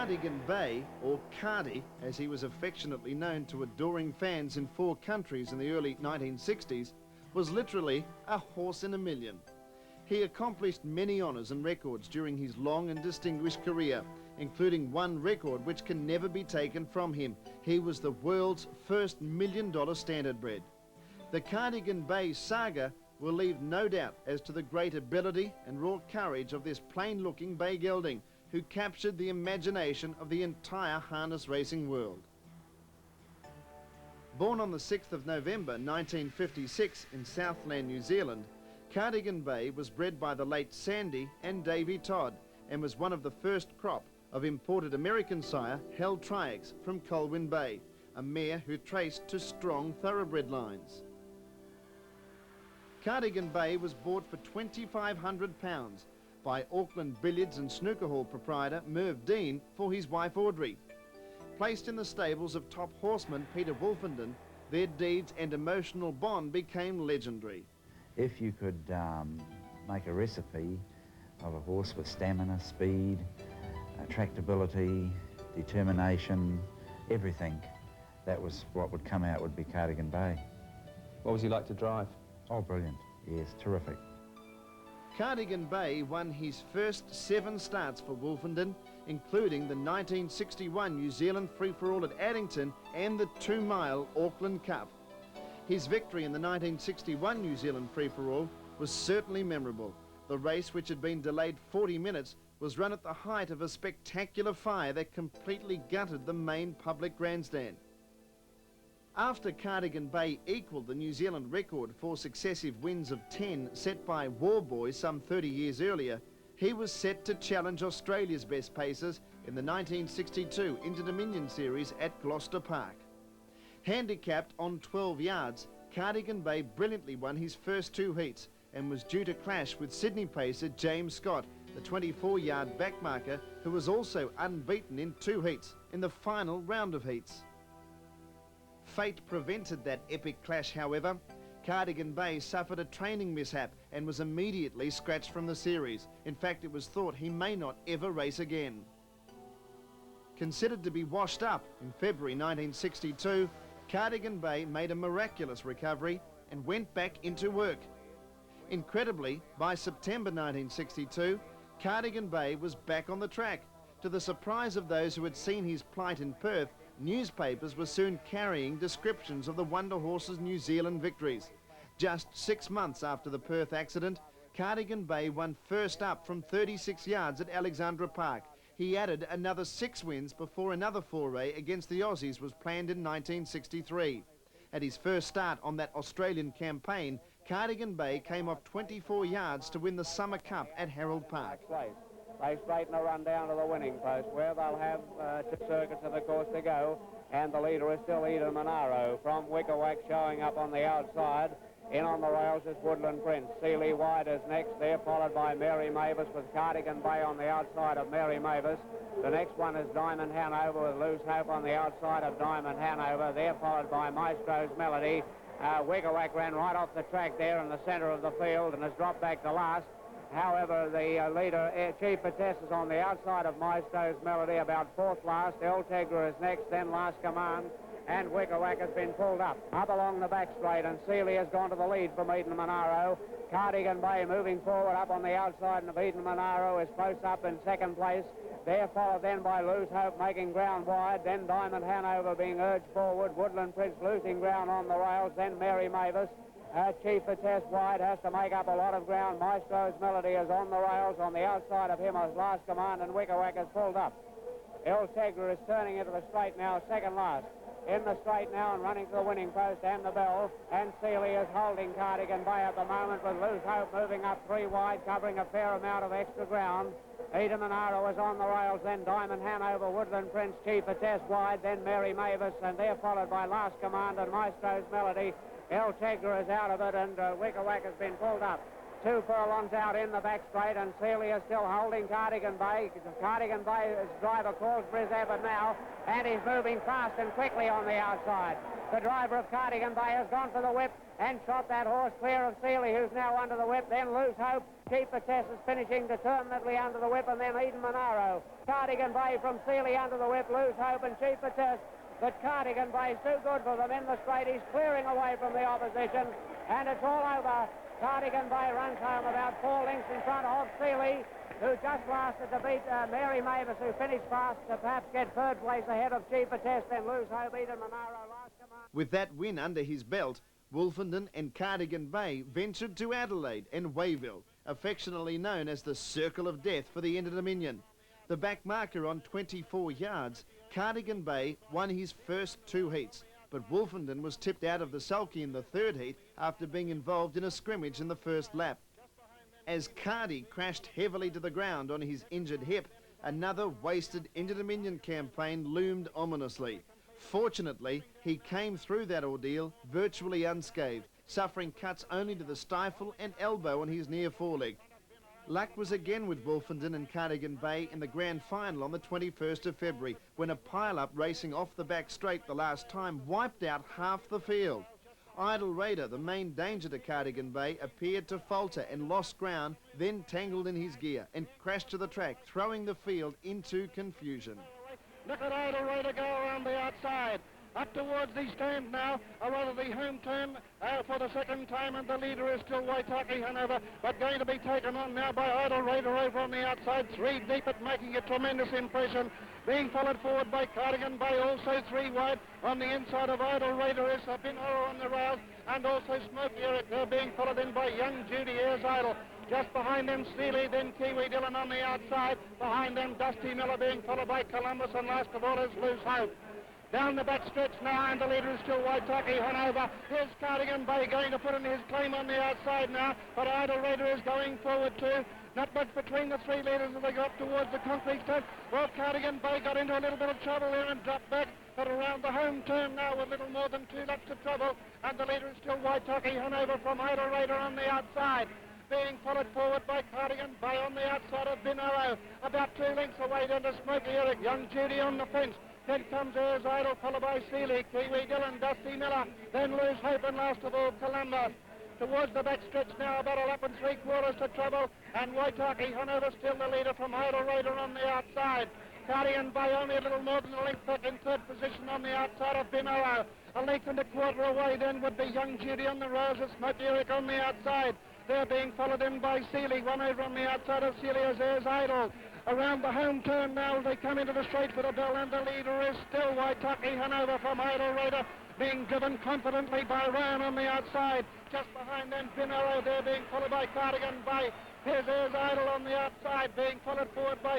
Cardigan Bay, or Cardi, as he was affectionately known to adoring fans in 4 countries in the early 1960s, was literally a horse in a million. He accomplished many honours and records during his long and distinguished career, including one record which can never be taken from him. He was the world's first $1 million standardbred. The Cardigan Bay saga will leave no doubt as to the great ability and raw courage of this plain-looking bay gelding, who captured the imagination of the entire harness racing world. Born on the 6th of November 1956 in Southland, New Zealand, Cardigan Bay was bred by the late Sandy and Davy Todd and was one of the first crop of imported American sire Hell Triax from Colwyn Bay, a mare who traced to strong thoroughbred lines. Cardigan Bay was bought for £2,500 by Auckland billiards and snooker hall proprietor Merv Dean for his wife Audrey. Placed in the stables of top horseman Peter Wolfenden, their deeds and emotional bond became legendary. If you could make a recipe of a horse with stamina, speed, tractability, determination, everything, that was what would come out would be Cardigan Bay. What was he like to drive? Oh, brilliant. Yes, terrific. Cardigan Bay won his first 7 starts for Wolfenden, including the 1961 New Zealand Free-for-All at Addington and the 2-mile Auckland Cup. His victory in the 1961 New Zealand Free-for-All was certainly memorable. The race, which had been delayed 40 minutes, was run at the height of a spectacular fire that completely gutted the main public grandstand. After Cardigan Bay equalled the New Zealand record for successive wins of 10 set by War Boy some 30 years earlier, he was set to challenge Australia's best pacers in the 1962 Interdominion series at Gloucester Park. Handicapped on 12 yards, Cardigan Bay brilliantly won his first 2 heats and was due to clash with Sydney pacer James Scott, the 24-yard backmarker, who was also unbeaten in 2 heats in the final round of heats. Fate prevented that epic clash, however. Cardigan Bay suffered a training mishap and was immediately scratched from the series. In fact, it was thought he may not ever race again. Considered to be washed up in February 1962, Cardigan Bay made a miraculous recovery and went back into work. Incredibly, by September 1962, Cardigan Bay was back on the track. To the surprise of those who had seen his plight in Perth, newspapers were soon carrying descriptions of the Wonder Horse's New Zealand victories. Just 6 months after the Perth accident, Cardigan Bay won first up from 36 yards at Alexandra Park. He added another 6 wins before another foray against the Aussies was planned in 1963. At his first start on that Australian campaign, Cardigan Bay came off 24 yards to win the Summer Cup at Harold Park. They straighten a run down to the winning post, where they'll have 2 circuits of the course to go, and the leader is still Interdominion. From Wickerwack showing up on the outside. In on the rails is Woodland Prince. Sealy Wide is next. They're followed by Mary Mavis with Cardigan Bay on the outside of Mary Mavis. The next one is Diamond Hanover with Loose Hope on the outside of Diamond Hanover. They're followed by Maestro's Melody. Wickerwack ran right off the track there in the centre of the field and has dropped back to last. However, the leader, Chief Patess, is on the outside of Maestro's Melody, about 4th last. El Tegra is next, then Last Command. And Wickerwack has been pulled up along the back straight, and Sealy has gone to the lead from Interdominion. Cardigan Bay moving forward up on the outside, and Interdominion is close up in 2nd place. They're followed then by Lose Hope making ground wide, then Diamond Hanover being urged forward, Woodland Prince losing ground on the rails, then Mary Mavis. Chief Patess wide has to make up a lot of ground. Maestro's Melody is on the rails. On the outside of him is Last Command, and Wickerwack is pulled up. El Tegra is turning into the straight now, 2nd last. In the straight now and running to the winning post and the bell, and Sealy is holding Cardigan Bay at the moment, with Lose Hope moving up 3 wide, covering a fair amount of extra ground. Interdominion is on the rails, then Diamond Hanover, Woodland Prince, Chief Patess wide, then Mary Mavis, and they're followed by Last Command and Maestro's Melody. El Tegra is out of it, and Wickerwack has been pulled up. 2 furlongs out in the back straight, and Celia still holding Cardigan Bay. Cardigan Bay, his driver calls for his effort now, and he's moving fast and quickly on the outside. The driver of Cardigan Bay has gone for the whip and shot that horse clear of Seeley, who's now under the whip. Then Lose Hope. Cheaper Tess is finishing determinedly under the whip, and then Eden Monaro. Cardigan Bay from Seeley under the whip, Lose Hope and Cheaper Tess. But Cardigan Bay is too good for them in the straight. He's clearing away from the opposition, and it's all over. Cardigan Bay runs home about 4 lengths in front of Seeley, who just lasted to beat Mary Mavis, who finished fast to perhaps get third place ahead of Cheaper Test, then Lose Hope, Eden Monaro, last command. With that win under his belt, Wolfenden and Cardigan Bay ventured to Adelaide and Wayville, affectionately known as the Circle of Death for the Interdominion. The back marker on 24 yards, Cardigan Bay won his first 2 heats, but Wolfenden was tipped out of the sulky in the 3rd heat after being involved in a scrimmage in the first lap. As Cardi crashed heavily to the ground on his injured hip, another wasted Interdominion campaign loomed ominously. Fortunately, he came through that ordeal virtually unscathed, suffering cuts only to the stifle and elbow on his near foreleg. Luck was again with Wolfenden and Cardigan Bay in the grand final on the 21st of February, when a pile-up racing off the back straight the last time wiped out half the field. Idle Raider, the main danger to Cardigan Bay, appeared to falter and lost ground, then tangled in his gear and crashed to the track, throwing the field into confusion. Look at Idle Raider go around the outside. Up towards the stand now, or rather the home turn for the second time, and the leader is still Waitaki Hanover, but going to be taken on now by Idle Raider over on the outside, 3 deep at making a tremendous impression. Being followed forward by Cardigan Bay, also 3 wide. On the inside of Idle Raider is Binhara on the rails, and also Smoky Eric. They're being followed in by Young Judy Ayres Idle. Just behind them, Seeley, then Kiwi Dillon on the outside. Behind them, Dusty Miller being followed by Columbus, and last of all is Loose Hope. Down the back stretch now, and the leader is still Waitaki Hanover. Here's Cardigan Bay going to put in his claim on the outside now, but Idle Raider is going forward too. Not much between the 3 leaders as they go up towards the concrete stone. Well, Cardigan Bay got into a little bit of trouble there and dropped back, but around the home turn now with little more than 2 laps of trouble, and the leader is still Waitaki Hanover from Idle Raider on the outside. Being followed forward by Cardigan Bay on the outside of Binaro. About 2 lengths away down to Smoky Eric. Young Judy on the fence. Then comes Ayres Idle, followed by Seeley, Kiwi Dillon, Dusty Miller, then Lose Hope, and last of all, Columbus. Towards the back stretch now, about a lap and 3/4 to trouble, and Waitaki Hanover still the leader from Idle Raider on the outside. Cardigan Bay only a little more than a length back in 3rd position on the outside of Binaro. A length and a quarter away then would be Young Judy on the rails, and Smoky Eric on the outside. They're being followed in by Seeley, one over on the outside of Seeley as Ayres Idle. Around the home turn now, they come into the straight for the bell, and the leader is still Waitaki Hanover from Idle Raider, being driven confidently by Ryan on the outside. Just behind them, Binaro, they're being followed by Cardigan Bay. Here's Ayres Idle on the outside, being followed forward by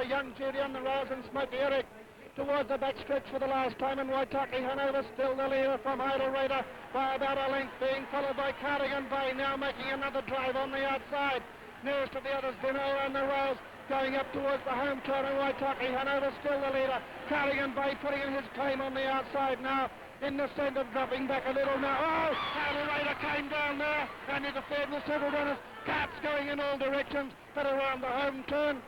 Young Judy on the rails, and Smoky Eric towards the back stretch for the last time, and Waitaki Hanover still the leader from Idle Raider by about a length, being followed by Cardigan Bay, now making another drive on the outside. Nearest to the others, Binaro on the rails, going up towards the home turn, and Waitaki Hanover still the leader. Cardigan Bay putting in his claim on the outside now. In the centre, dropping back a little now. Oh, Idle Raider came down there and interfered with several runners. Carts going in all directions, but around the home turn.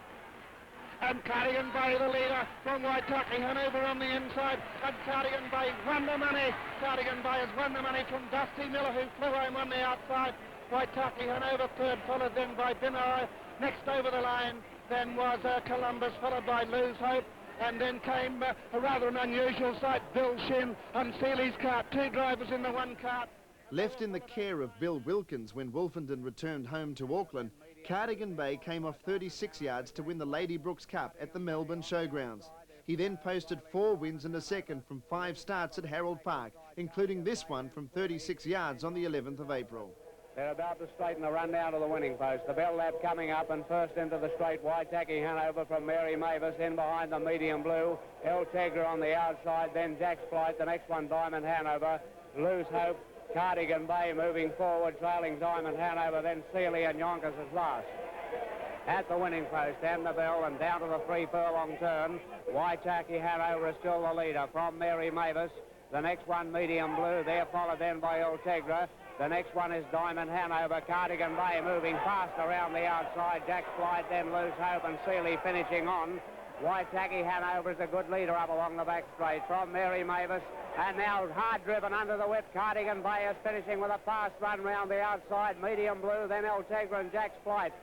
And Cardigan Bay the leader from Waitaki Hanover on the inside, and Cardigan Bay won the money. Cardigan Bay has won the money from Dusty Miller, who flew home on the outside. Waitaki Hanover third, followed then by Binaro. Next over the line then was Columbus, followed by Lose Hope, and then came a rather an unusual sight, Bill Shin and Seeley's cart, 2 drivers in the 1 cart. Left in the care of Bill Wilkins when Wolfenden returned home to Auckland, Cardigan Bay came off 36 yards to win the Lady Brooks Cup at the Melbourne Showgrounds. He then posted 4 wins and a second from 5 starts at Harold Park, including this one from 36 yards on the 11th of April. They're about to straighten the run down to the winning post. The bell lap coming up, and first into the straight, Waitaki Hanover from Mary Mavis, in behind the medium blue. El Tegra on the outside, then Jack's Flight, the next one Diamond Hanover, Lose Hope, Cardigan Bay moving forward, trailing Diamond Hanover, then Seeley and Yonkers as last. At the winning post, and the bell, and down to the 3 furlong turn, Waitaki Hanover is still the leader from Mary Mavis. The next one, medium blue, they're followed then by El Tegra. The next one is Diamond Hanover. Cardigan Bay moving fast around the outside. Jack's Flight, then Lose Hope, and Seeley finishing on. Waitaki Hanover is a good leader up along the back straight from Mary Mavis. And now hard driven under the whip. Cardigan Bay is finishing with a fast run round the outside. Medium Blue, then El Tegra and Jack's Flight.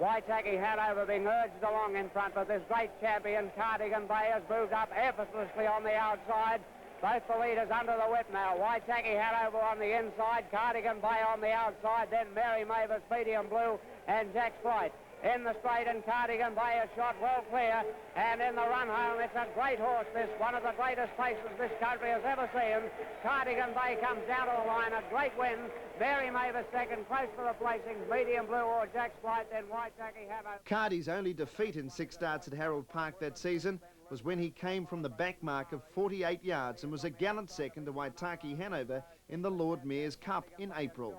Waitaki Hanover being urged along in front, but this great champion Cardigan Bay has moved up effortlessly on the outside. Both the leaders under the whip now. Waitaki Hanover on the inside, Cardigan Bay on the outside, then Mary Mavis, Medium Blue, and Jack's Flight. In the straight, and Cardigan Bay is shot well clear. And in the run home, it's a great horse, this, one of the greatest paces this country has ever seen. Cardigan Bay comes down to the line, a great win. Mary Mavis second, close for the placings. Medium Blue or Jack's Flight, then Waitaki Hanover. Cardi's only defeat in 6 starts at Harold Park that season was when he came from the back mark of 48 yards and was a gallant second to Waitaki Hanover in the Lord Mayor's Cup in April.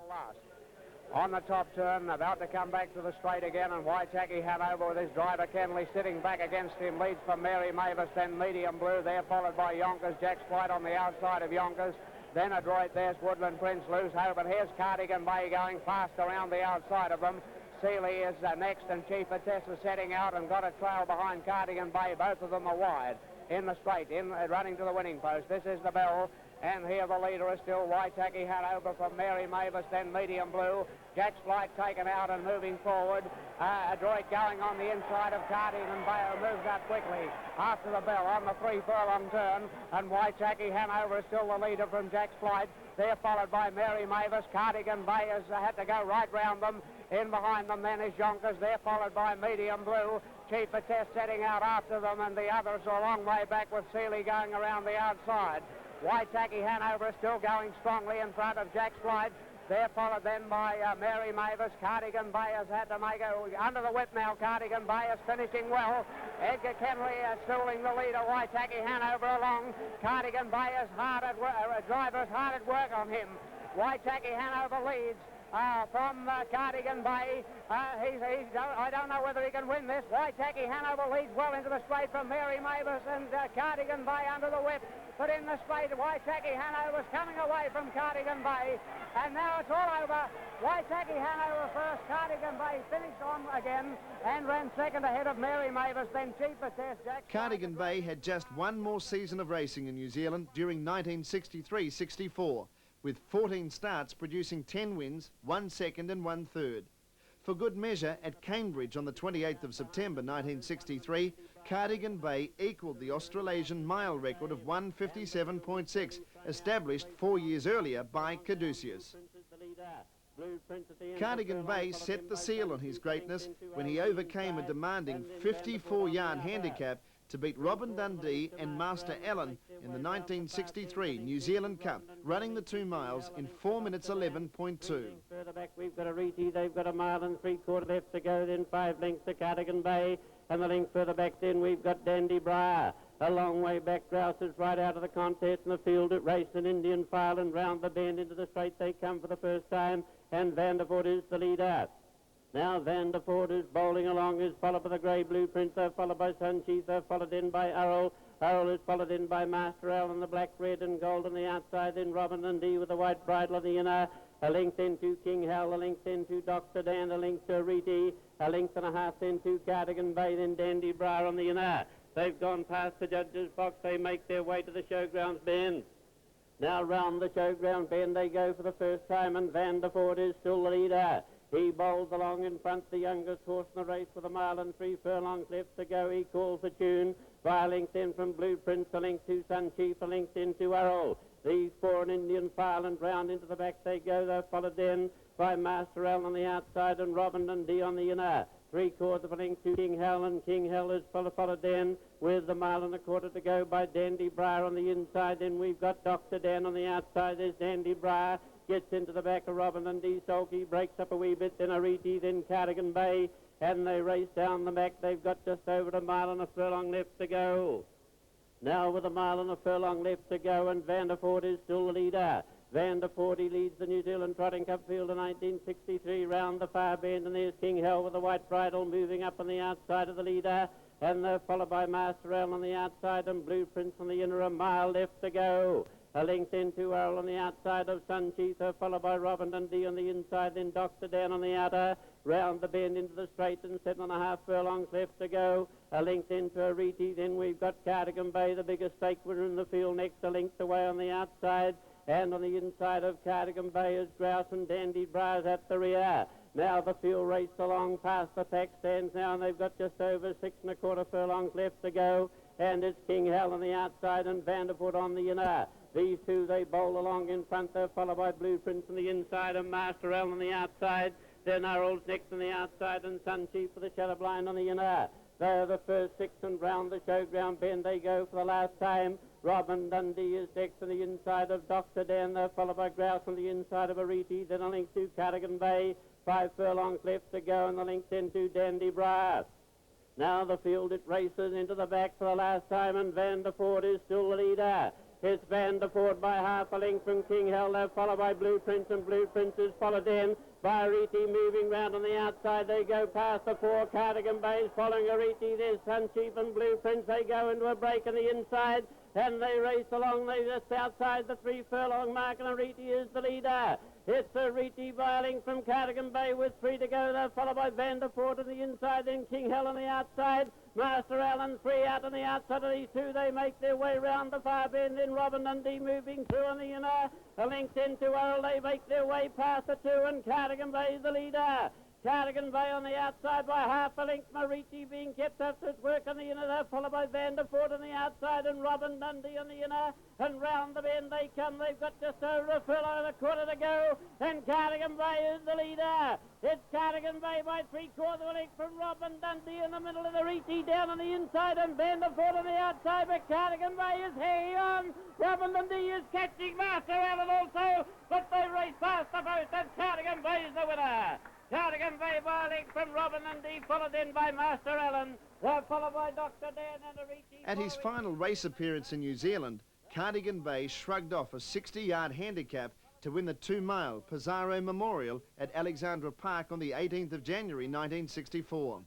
On the top turn, about to come back to the straight again, and Waitaki Hanover with his driver Kenley sitting back against him, leads for Mary Mavis, then Medium Blue there, followed by Yonkers. Jack's Flight on the outside of Yonkers. Then Adroit, there's Woodland Prince, Lose Hope, and here's Cardigan Bay going fast around the outside of them. Seeley is next, and Chief Atessa setting out and got a trail behind Cardigan Bay. Both of them are wide in the straight, running to the winning post. This is the bell. And here the leader is still Waitaki Hanover from Mary Mavis, then Medium Blue. Jack's Flight taken out and moving forward. Adroit going on the inside of Cardigan Bay, moves up quickly after the bell on the 3 furlong turn. And Waitaki Hanover is still the leader from Jack's Flight. They're followed by Mary Mavis. Cardigan Bay has had to go right round them. In behind them then is Yonkers. They're followed by Medium Blue. Chief Attest setting out after them, and the others are a long way back with Seeley going around the outside. Waitaki Hanover is still going strongly in front of Jack's Flight. They're followed then by Mary Mavis. Cardigan Bay has had to make it under the whip now. Cardigan Bay is finishing well. Edgar Kenley is stooling the leader. Waitaki Hanover along. Cardigan Bay is hard at work. Driver's hard at work on him. Waitaki Hanover leads. From Cardigan Bay. I don't know whether he can win this. Waitaki Hanover leads well into the straight from Mary Mavis, and Cardigan Bay under the whip. But in the straight, Waitaki Hanover's coming away from Cardigan Bay. And now it's all over. Waitaki Hanover first, Cardigan Bay finished on again and ran second ahead of Mary Mavis, then Chief Attest. Cardigan Bay had just one more season of racing in New Zealand during 1963-64. with 14 starts producing 10 wins, 1 second and 1 third. For good measure, at Cambridge on the 28th of September 1963, Cardigan Bay equalled the Australasian mile record of 1:57.6, established 4 years earlier by Caduceus. Cardigan Bay set the seal on his greatness when he overcame a demanding 54-yard handicap to beat Robin Dundee and Master Allen in the 1963 New Zealand Cup, running the 2 miles in 4 minutes 11.2. Further back, we've got a Reedy. They've got 1 mile and 3/4 left to go, then 5 lengths to Cardigan Bay. And the length further back, then we've got Dandy Briar. A long way back, Grouse is right out of the contest in the field. It raced an Indian file, and round the bend into the straight they come for the first time. And Vandervoort is the leader. Now Vandervoort is bowling along, is followed by the grey blueprint, they're followed by Sunchief, they're followed in by Arrow. Arrow is followed in by Master Al and the black, red and gold on the outside, then Robin and D with the white bridle on the inner. A length into King Hell, a length into Dr. Dan, a length to Reedy, a length and a half into Cardigan Bay, then Dandy Briar on the inner. They've gone past the judges' box, they make their way to the showgrounds bend. Now round the showground bend they go for the first time, and Vandervoort is still the leader. He bowls along in front, the youngest horse in the race with 1 mile and 3 furlongs left to go. He calls the tune. By a length in from Blueprint, a length to Sunchief, a length into Arrow. These 4 an Indian file, and round into the back they go. They're followed then by Master Al on the outside and Robin and D on the inner. 3/4 of a length to King Hell, and King Hell is followed then with 1 mile and 1/4 to go by Dandy Briar on the inside. Then we've got Dr. Dan on the outside. There's Dandy Briar. Gets into the back of Robin and D. Sulky, breaks up a wee bit, then Ariti, then Cardigan Bay, and they race down the back. They've got just over 1 mile and 1 furlong left to go. Now with 1 mile and 1 furlong left to go, and Vandervoort is still the leader. Vandervoort, he leads the New Zealand Trotting Cup field in 1963 round the far bend, and there's King Hell with the white bridle moving up on the outside of the leader, and they're followed by Master Al on the outside and Blueprints on the inner. 1 mile left to go. A length into Earl on the outside of Sunchief, followed by Robin Dundee on the inside, then Doctor Dan on the outer. Round the bend into the straight and 7.5 furlongs left to go. A length into Ariti, then we've got Cardigan Bay, the biggest stake winner in the field, next a length away on the outside. And on the inside of Cardigan Bay is Grouse and Dandy Briars at the rear. Now the field race along past the pack stands now, and they've got just over 6.25 furlongs left to go. And it's King Hell on the outside and Vandervoort on the inner. These two, they bowl along in front. They're followed by Blueprints on the inside and Master L on the outside. Then Arrows next on the outside and Sunchief for the Shadow Blind on the inner. They're the first six, and round the showground bend they go for the last time. Robin Dundee is next on the inside of Dr. Dan. They're followed by Grouse on the inside of Ariti. Then a link to Cardigan Bay. 5 furlongs left to go, and the link then to Dandy Briar. Now the field, it races into the back for the last time, and Vandervoort is still the leader. It's Vandervoort by half a length from King Hell. They're followed by Blueprints, and Blueprints is followed in by Ariti. Moving round on the outside, they go past the 4. Cardigan Bay is following Ariti. There's Sunchief and Blueprints. They go into a break on the inside, and they race along. They just outside the 3 furlong mark, and Ariti is the leader. It's Ariti by a length from Cardigan Bay with 3 to go. They're followed by Vandervoort on the inside, then King Hell on the outside. Master Allen 3 out on the outside of these 2. They make their way round the far bend. Then Robin Dundee moving through on the inner. A length into Earl. They make their way past the 2, and Cardigan Bay is the leader. Cardigan Bay on the outside by half a length. Marici being kept after its work on the inner. They're followed by Vandervoort on the outside and Robin Dundee on the inner. And round the bend they come. They've got just over a furlong and a quarter to go. And Cardigan Bay is the leader. It's Cardigan Bay by 3/4 of a length from Robin Dundee in the middle of the Riti down on the inside, and Vandervoort on the outside. But Cardigan Bay is hanging on. Robin Dundee is catching Master Allen also. But they race past the post, and Cardigan Bay is the winner. Cardigan Bay by a length from Robin Dundee, followed in by Master Allen. They're followed by Dr. Dan and Ariti. At his final race appearance in New Zealand, Cardigan Bay shrugged off a 60-yard handicap to win the 2-mile Pizarro Memorial at Alexandra Park on the 18th of January 1964.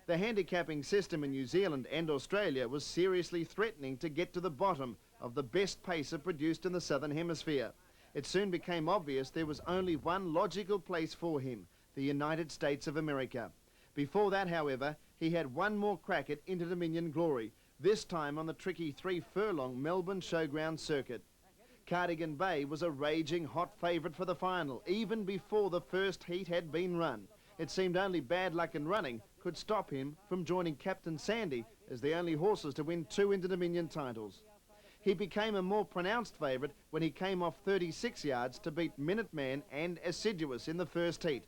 The handicapping system in New Zealand and Australia was seriously threatening to get to the bottom of the best pacer produced in the Southern Hemisphere. It soon became obvious there was only one logical place for him: the United States of America. Before that, however, he had one more crack at Interdominion glory, this time on the tricky 3-furlong Melbourne Showground circuit. Cardigan Bay was a raging hot favourite for the final, even before the first heat had been run. It seemed only bad luck in running could stop him from joining Captain Sandy as the only horses to win 2 Interdominion titles. He became a more pronounced favourite when he came off 36 yards to beat Minuteman and Assiduous in the first heat.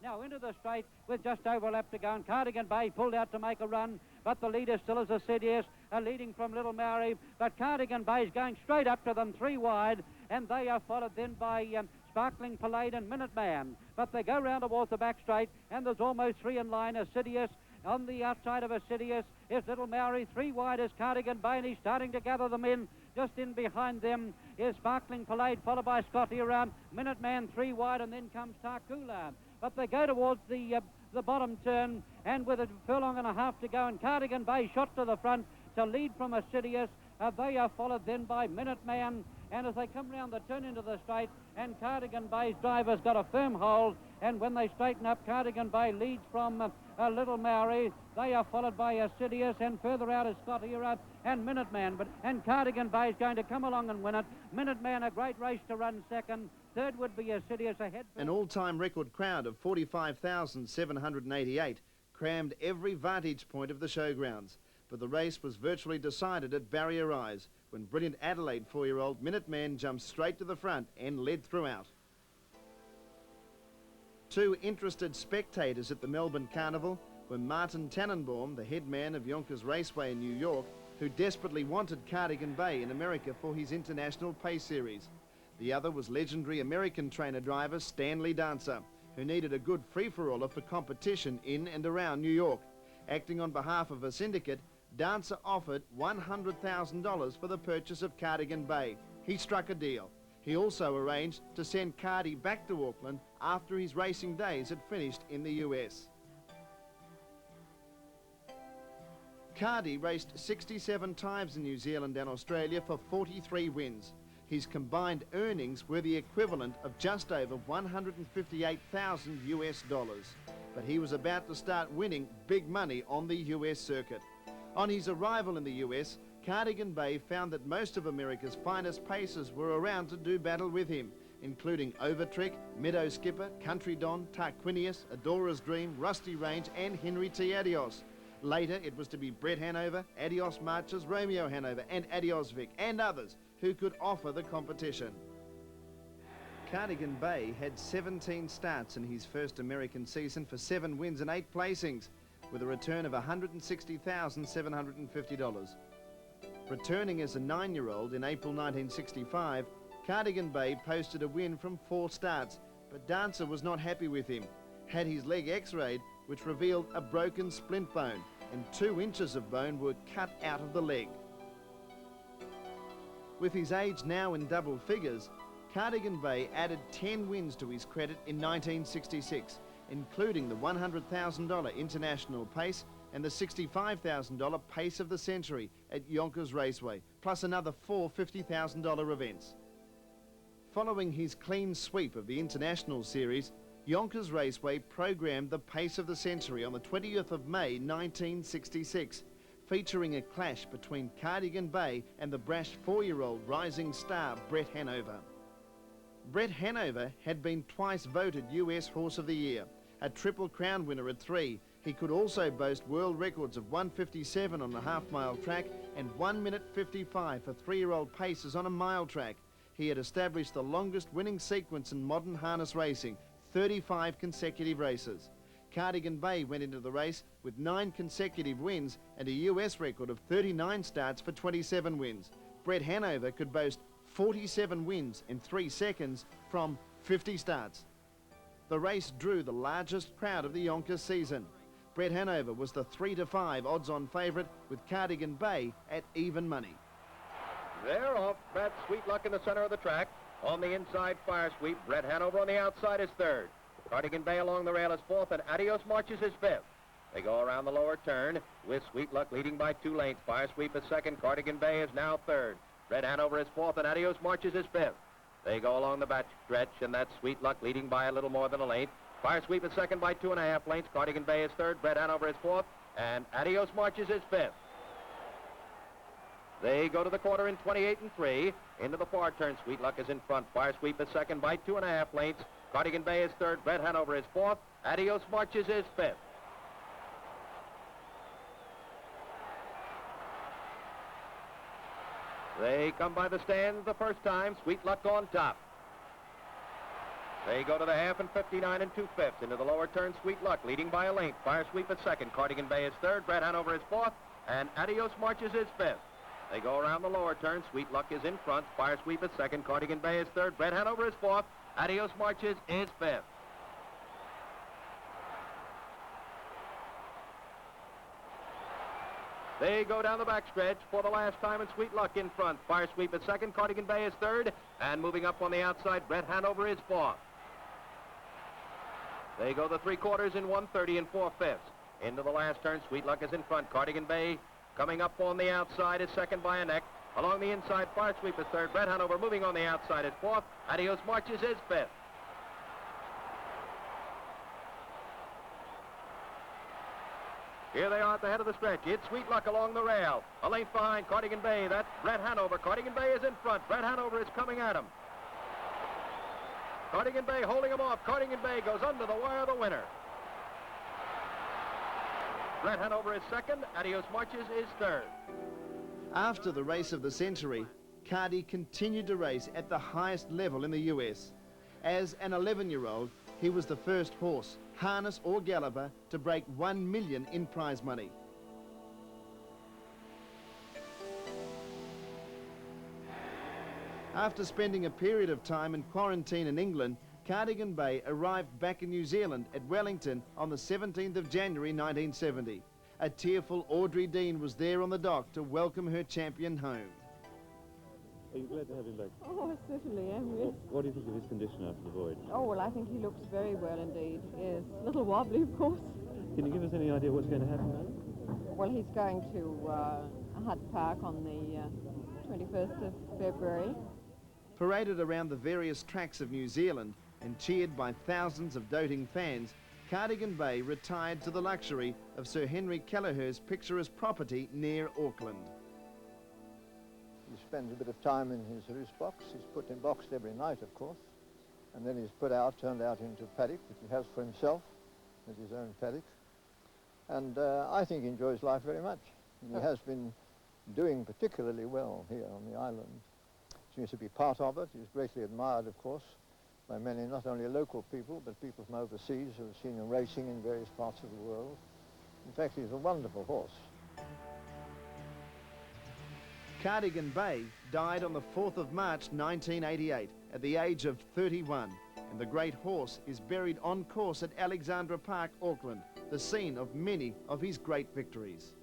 Now into the straight with just over a lap to go, and Cardigan Bay pulled out to make a run, but the leader still is Assiduous, leading from Little Maori, but Cardigan Bay is going straight up to them 3 wide, and they are followed then by Sparkling Palade and Minuteman. But they go round towards the back straight, and there's almost 3 in line. Assiduous on the outside of Assiduous is Little Maori, 3 wide is Cardigan Bay, and he's starting to gather them in. Just in behind them is Sparkling Palade, followed by Scotty around. Minuteman 3 wide, and then comes Tarkula. But they go towards the bottom turn, and with a furlong and a half to go, and Cardigan Bay shot to the front to lead from Assiduous. They are followed then by Minuteman, and as they come round the turn into the straight, and Cardigan Bay's driver's got a firm hold, and when they straighten up, Cardigan Bay leads from Little Maori. They are followed by Assiduous, and further out is Scotty and Minuteman. And Cardigan Bay is going to come along and win it. Minuteman, a great race to run second. Third would be Assiduous ahead. An all-time record crowd of 45,788 crammed every vantage point of the showgrounds, but the race was virtually decided at Barrier Rise when brilliant Adelaide 4-year-old Minuteman jumped straight to the front and led throughout. 2 interested spectators at the Melbourne Carnival were Martin Tannenbaum, the head man of Yonkers Raceway in New York, who desperately wanted Cardigan Bay in America for his International Pace Series. The other was legendary American trainer-driver Stanley Dancer, who needed a good free-for-aller for competition in and around New York. Acting on behalf of a syndicate, Dancer offered $100,000 for the purchase of Cardigan Bay. He struck a deal. He also arranged to send Cardi back to Auckland after his racing days had finished in the US. Cardi raced 67 times in New Zealand and Australia for 43 wins. His combined earnings were the equivalent of just over 158,000 US dollars. But he was about to start winning big money on the US circuit. On his arrival in the US, Cardigan Bay found that most of America's finest pacers were around to do battle with him, including Overtrick, Meadow Skipper, Country Don, Tarquinius, Adora's Dream, Rusty Range and Henry T. Adios. Later it was to be Brett Hanover, Adios Marches, Romeo Hanover and Adios Vic and others who could offer the competition. Cardigan Bay had 17 starts in his first American season for 7 wins and 8 placings, with a return of $160,750. Returning as a 9-year-old in April 1965, Cardigan Bay posted a win from 4 starts, but Dancer was not happy with him. Had his leg x-rayed, which revealed a broken splint bone, and 2 inches of bone were cut out of the leg. With his age now in double figures, Cardigan Bay added 10 wins to his credit in 1966, including the $100,000 International Pace and the $65,000 Pace of the Century at Yonkers Raceway, plus another 4 $50,000 events. Following his clean sweep of the International Series, Yonkers Raceway programmed the Pace of the Century on the 20th of May 1966, featuring a clash between Cardigan Bay and the brash 4-year-old rising star Brett Hanover. Brett Hanover had been twice voted US Horse of the Year, a Triple Crown winner at 3. He could also boast world records of 1:57 on a half-mile track and 1 minute 55 for 3-year-old paces on a mile track. He had established the longest winning sequence in modern harness racing, 35 consecutive races. Cardigan Bay went into the race with 9 consecutive wins and a US record of 39 starts for 27 wins. Brett Hanover could boast 47 wins in 3 seconds from 50 starts. The race drew the largest crowd of the Yonkers season. Brett Hanover was the 3-5 odds-on favourite, with Cardigan Bay at even money. They're off. That's Sweet Luck in the center of the track. On the inside, Fire Sweep. Brett Hanover on the outside is 3rd. Cardigan Bay along the rail is 4th, and Adios Marches is 5th. They go around the lower turn with Sweet Luck leading by 2 lengths. Fire Sweep is 2nd. Cardigan Bay is now 3rd. Brett Hanover is 4th, and Adios Marches is 5th. They go along the back stretch, and that's Sweet Luck leading by a little more than a length. Fire Sweep is 2nd by 2.5 lengths. Cardigan Bay is 3rd. Brett Hanover is 4th, and Adios Marches is 5th. They go to the quarter in 28 and 3. Into the far turn, Sweet Luck is in front. Fire Sweep is 2nd by 2.5 lengths. Cardigan Bay is 3rd. Brett Hanover is 4th. Adios Marches is 5th. They come by the stands the first time. Sweet Luck on top. They go to the half in 59 and 2/5. Into the lower turn, Sweet Luck leading by a length. Fire Sweep is 2nd. Cardigan Bay is 3rd. Brett Hanover is 4th. And Adios Marches is 5th. They go around the lower turn. Sweet Luck is in front. Fire Sweep is 2nd. Cardigan Bay is 3rd. Brett Hanover is 4th. Adios Marches is 5th. They go down the backstretch for the last time, and Sweet Luck in front. Fire Sweep is 2nd. Cardigan Bay is 3rd. And moving up on the outside, Brett Hanover is 4th. They go the 3/4 in 1:30 and 4/5. Into the last turn, Sweet Luck is in front. Cardigan Bay coming up on the outside is 2nd by a neck. Along the inside, Fire Sweep is 3rd. Brett Hanover moving on the outside is 4th. Adios Marches is 5th. Here they are at the head of the stretch. It's Sweet Luck along the rail. A length behind Cardigan Bay. That's Brett Hanover. Cardigan Bay is in front. Brett Hanover is coming at him. Cardigan Bay holding him off. Cardigan Bay goes under the wire, the winner. Brett Hanover is 2nd. Adios Marches is 3rd. After the race of the century, Cardi continued to race at the highest level in the US. As an 11-year-old, he was the first horse, harness or galloper, to break $1 million in prize money. After spending a period of time in quarantine in England, Cardigan Bay arrived back in New Zealand at Wellington on the 17th of January 1970. A tearful Audrey Dean was there on the dock to welcome her champion home. Are you glad to have him back? Oh, I certainly am, yes. What do you think of his condition after the voyage? Oh, well, I think he looks very well indeed. Yes, a little wobbly, of course. Can you give us any idea what's going to happen now? Well, he's going to Hutt Park on the 21st of February. Paraded around the various tracks of New Zealand and cheered by thousands of doting fans, Cardigan Bay retired to the luxury of Sir Henry Kelleher's picturesque property near Auckland. He spends a bit of time in his roost box. He's put in boxed every night, of course, and then he's turned out into paddock, which he has for himself, as his own paddock. And I think he enjoys life very much. And he has been doing particularly well here on the island. Seems to be part of it. He's greatly admired, of course, by many, not only local people, but people from overseas who have seen him racing in various parts of the world. In fact, he's a wonderful horse. Cardigan Bay died on the 4th of March 1988 at the age of 31, and the great horse is buried on course at Alexandra Park, Auckland, the scene of many of his great victories.